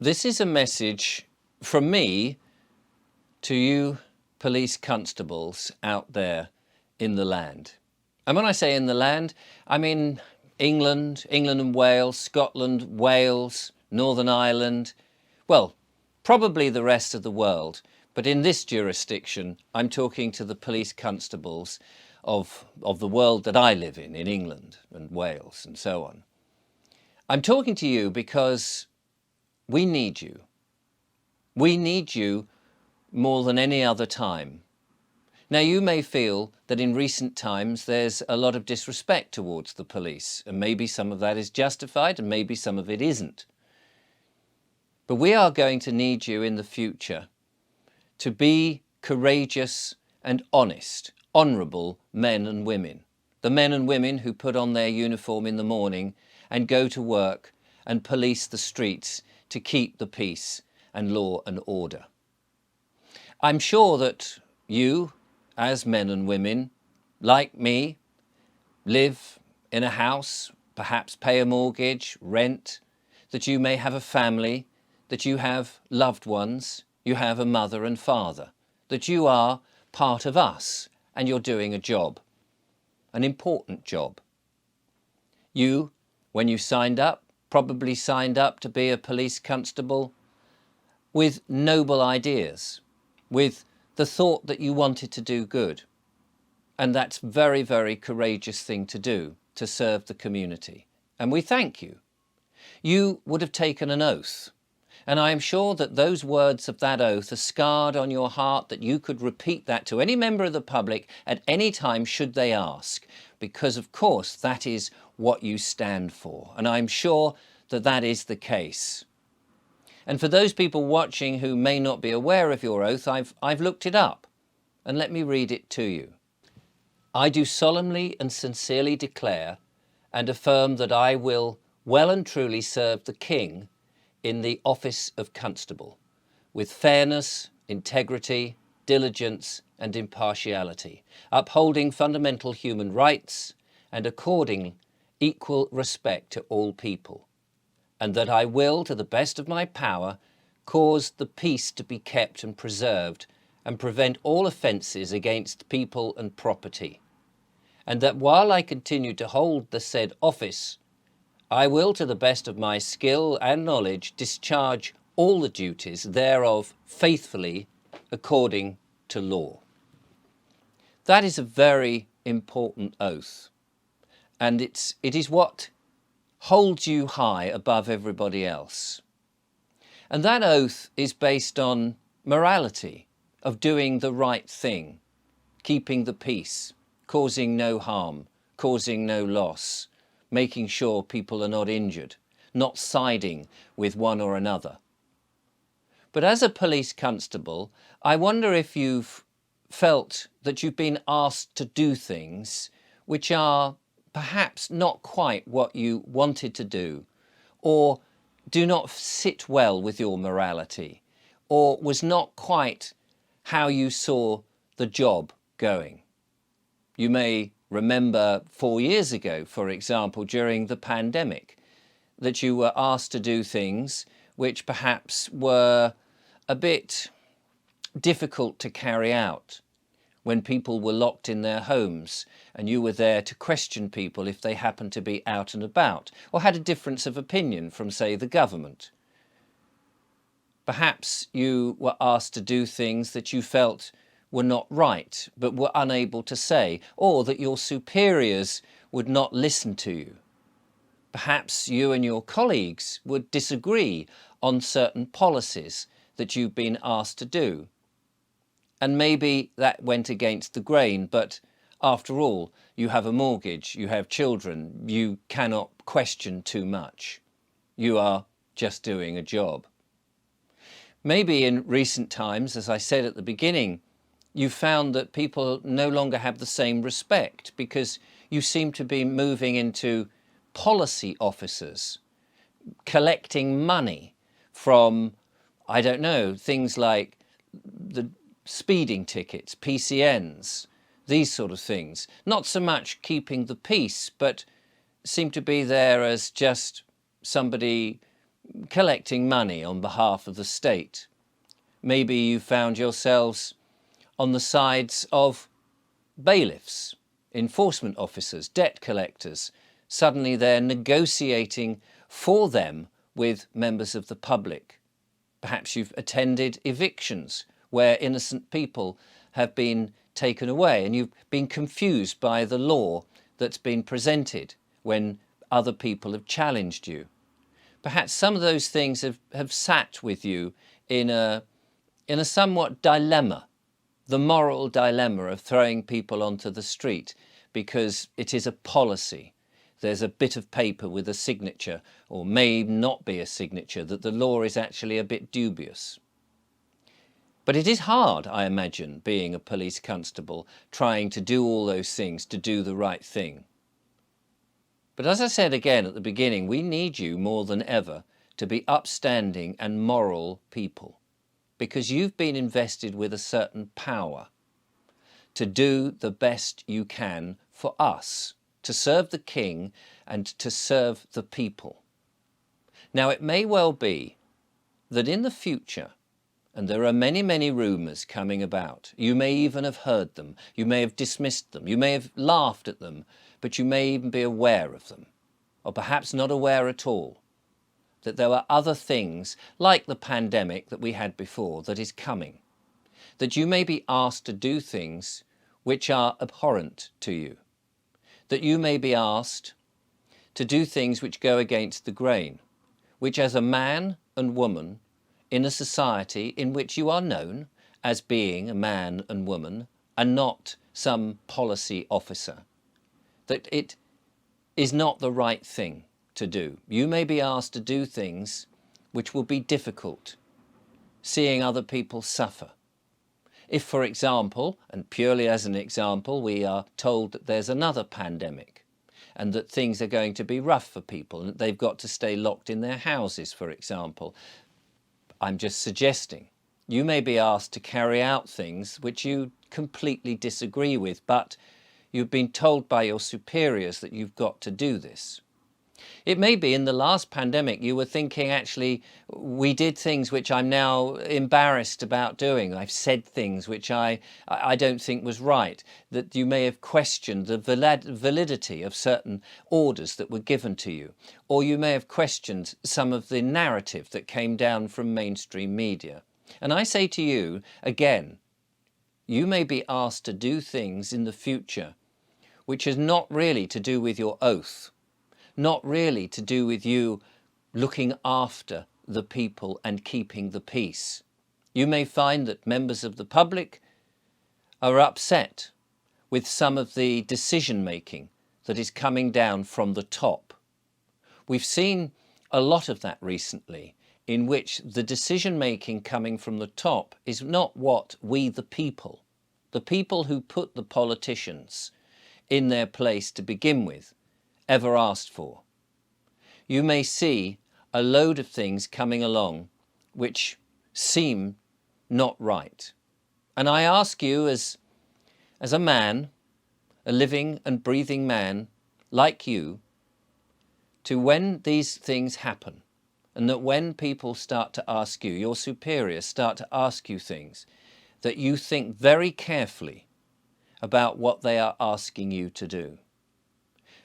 This is a message from me to you police constables out there in the land. And when I say in the land, I mean England and Wales, Scotland, Wales, Northern Ireland, well, probably the rest of the world. But in this jurisdiction, I'm talking to the police constables of the world that I live in England and Wales and so on. I'm talking to you because we need you. We need you more than any other time. Now, you may feel that in recent times there's a lot of disrespect towards the police, and maybe some of that is justified and maybe some of it isn't. But we are going to need you in the future to be courageous and honest, honourable men and women. The men and women who put on their uniform in the morning and go to work and police the streets to keep the peace and law and order. I'm sure that you, as men and women, like me, live in a house, perhaps pay a mortgage, rent, that you may have a family, that you have loved ones, you have a mother and father, that you are part of us and you're doing a job, an important job. You, when you signed up, probably signed up to be a police constable with noble ideas, with the thought that you wanted to do good. And that's a very, very courageous thing to do, to serve the community. And we thank you. You would have taken an oath. And I am sure that those words of that oath are scarred on your heart, that you could repeat that to any member of the public at any time should they ask. Because of course that is what you stand for. And I'm sure that that is the case. And for those people watching who may not be aware of your oath, I've looked it up, and let me read it to you. I do solemnly and sincerely declare and affirm that I will well and truly serve the King in the office of constable, with fairness, integrity, diligence and impartiality, upholding fundamental human rights and according equal respect to all people, and that I will, to the best of my power, cause the peace to be kept and preserved and prevent all offences against people and property, and that while I continue to hold the said office, I will, to the best of my skill and knowledge, discharge all the duties thereof faithfully according to law. That is a very important oath, and it is what holds you high above everybody else. And that oath is based on morality, of doing the right thing, keeping the peace, causing no harm, causing no loss, making sure people are not injured, not siding with one or another. But as a police constable, I wonder if you've felt that you've been asked to do things which are perhaps not quite what you wanted to do, or do not sit well with your morality, or was not quite how you saw the job going. You may remember 4 years ago, for example, during the pandemic, that you were asked to do things which perhaps were a bit difficult to carry out, when people were locked in their homes and you were there to question people if they happened to be out and about or had a difference of opinion from, say, the government. Perhaps you were asked to do things that you felt were not right but were unable to say, or that your superiors would not listen to you. Perhaps you and your colleagues would disagree on certain policies that you've been asked to do. And maybe that went against the grain, but after all, you have a mortgage, you have children, you cannot question too much. You are just doing a job. Maybe in recent times, as I said at the beginning, you found that people no longer have the same respect because you seem to be moving into policy officers, collecting money from, I don't know, things like the speeding tickets, PCNs, these sort of things. Not so much keeping the peace, but seem to be there as just somebody collecting money on behalf of the state. Maybe you found yourselves on the sides of bailiffs, enforcement officers, debt collectors. Suddenly they're negotiating for them with members of the public. Perhaps you've attended evictions where innocent people have been taken away and you've been confused by the law that's been presented when other people have challenged you. Perhaps some of those things have sat with you in a somewhat dilemma, the moral dilemma of throwing people onto the street because it is a policy. There's a bit of paper with a signature, or may not be a signature, that the law is actually a bit dubious. But it is hard, I imagine, being a police constable, trying to do all those things, to do the right thing. But as I said again at the beginning, we need you more than ever to be upstanding and moral people, because you've been invested with a certain power to do the best you can for us, to serve the King and to serve the people. Now, it may well be that in the future, and there are many, many rumours coming about, you may even have heard them, you may have dismissed them, you may have laughed at them, but you may even be aware of them, or perhaps not aware at all, that there are other things like the pandemic that we had before that is coming, that you may be asked to do things which are abhorrent to you, that you may be asked to do things which go against the grain, which as a man and woman in a society in which you are known as being a man and woman and not some policy officer, that it is not the right thing to do. You may be asked to do things which will be difficult, seeing other people suffer. If, for example, and purely as an example, we are told that there's another pandemic and that things are going to be rough for people and that they've got to stay locked in their houses, for example, I'm just suggesting. You may be asked to carry out things which you completely disagree with, but you've been told by your superiors that you've got to do this. It may be in the last pandemic you were thinking, actually, we did things which I'm now embarrassed about doing. I've said things which I don't think was right, that you may have questioned the validity of certain orders that were given to you, or you may have questioned some of the narrative that came down from mainstream media. And I say to you, again, you may be asked to do things in the future which is not really to do with your oath, not really to do with you looking after the people and keeping the peace. You may find that members of the public are upset with some of the decision making that is coming down from the top. We've seen a lot of that recently, in which the decision making coming from the top is not what we the people who put the politicians in their place to begin with, ever asked for. You may see a load of things coming along which seem not right. And I ask you as a man, a living and breathing man like you, to when these things happen, and that when people start to ask you, your superiors start to ask you things, that you think very carefully about what they are asking you to do.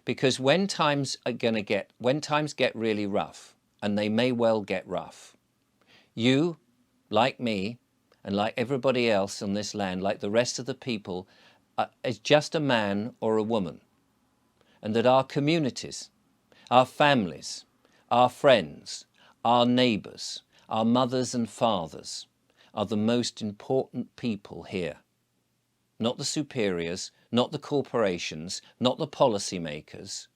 Because when times get really rough, and they may well get rough, you, like me, and like everybody else on this land, like the rest of the people, is just a man or a woman. And that our communities, our families, our friends, our neighbours, our mothers and fathers are the most important people here. Not the superiors, not the corporations, not the policymakers,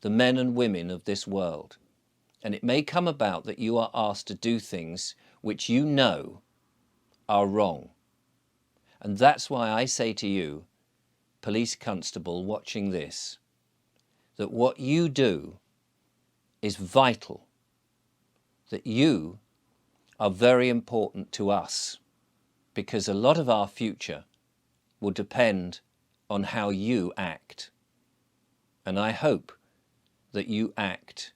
the men and women of this world. And it may come about that you are asked to do things which you know are wrong. And that's why I say to you, police constable watching this, that what you do is vital, that you are very important to us, because a lot of our future will depend on how you act. And I hope that you act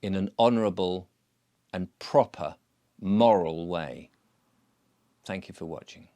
in an honourable and proper moral way. Thank you for watching.